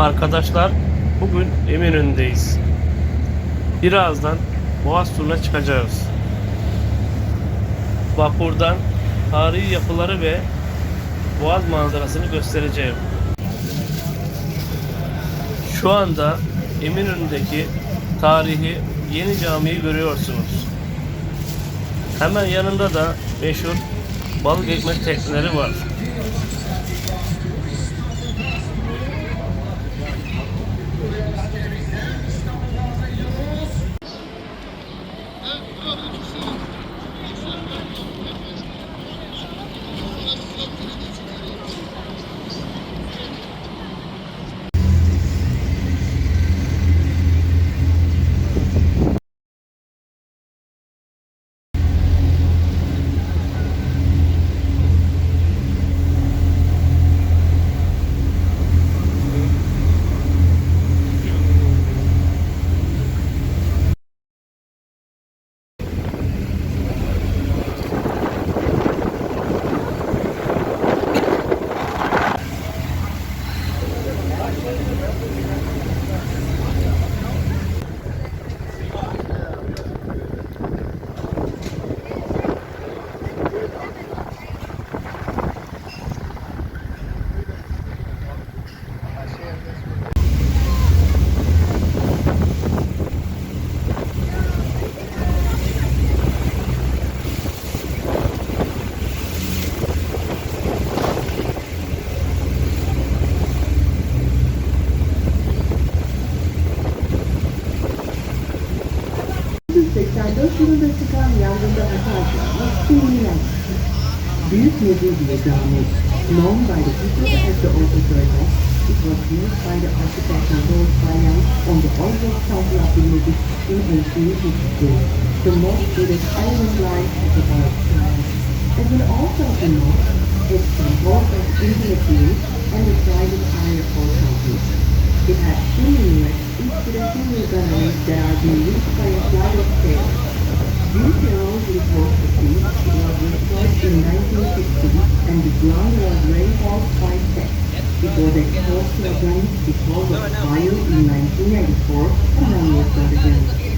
Arkadaşlar, bugün Eminönü'ndeyiz. Birazdan Boğaz turuna çıkacağız. Vapurdan tarihi yapıları ve Boğaz manzarasını göstereceğim. Şu anda Eminönü'ndeki tarihi yeni camiyi görüyorsunuz. Hemen yanında da meşhur balık ekmek tekneleri var. Yılında çıkan yangında hasar görmüş sinirler. Büyük Nedir diye cami, known by the people as the Old Church, it was built by the architect Adolf Bayern on the Orthodox Temple of the Nedir in 1852, the most Buddhist island line at the Boğaz. As will also be known, its composed of infinite views and a private area for camping. It has two minarets, each with a single gallery that are being reached by a flight of stairs. These arose with both the feet, it was restored in 1960 and the ground was reinforced by steps. It was exposed to Atlantic because of fire in 1994 and then restored again.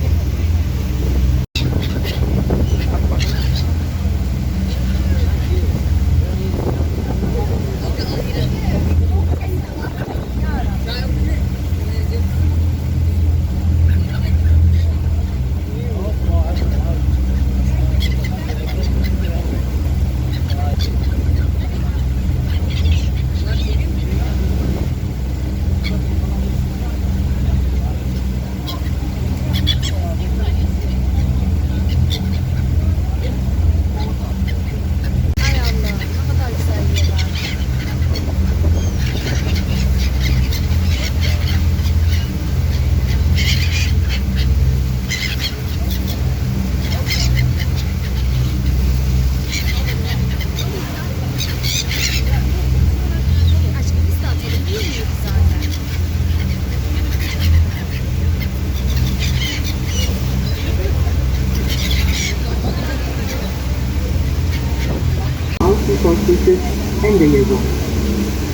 And the year one.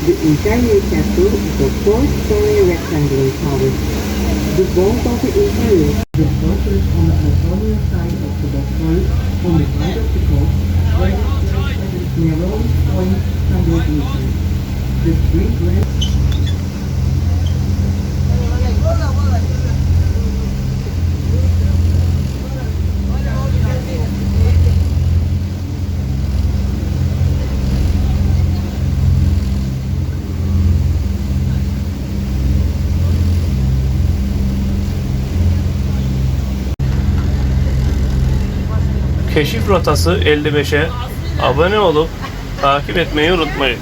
The interior castle is a 4-story rectangular tower. The walls of the interior, the fortress on the Anatolia side of the Bosphorus, on the side of the coast, where it sits at its narrowest point, 100 meters. The street rests Keşif Rotası 55'e abone olup takip etmeyi unutmayın.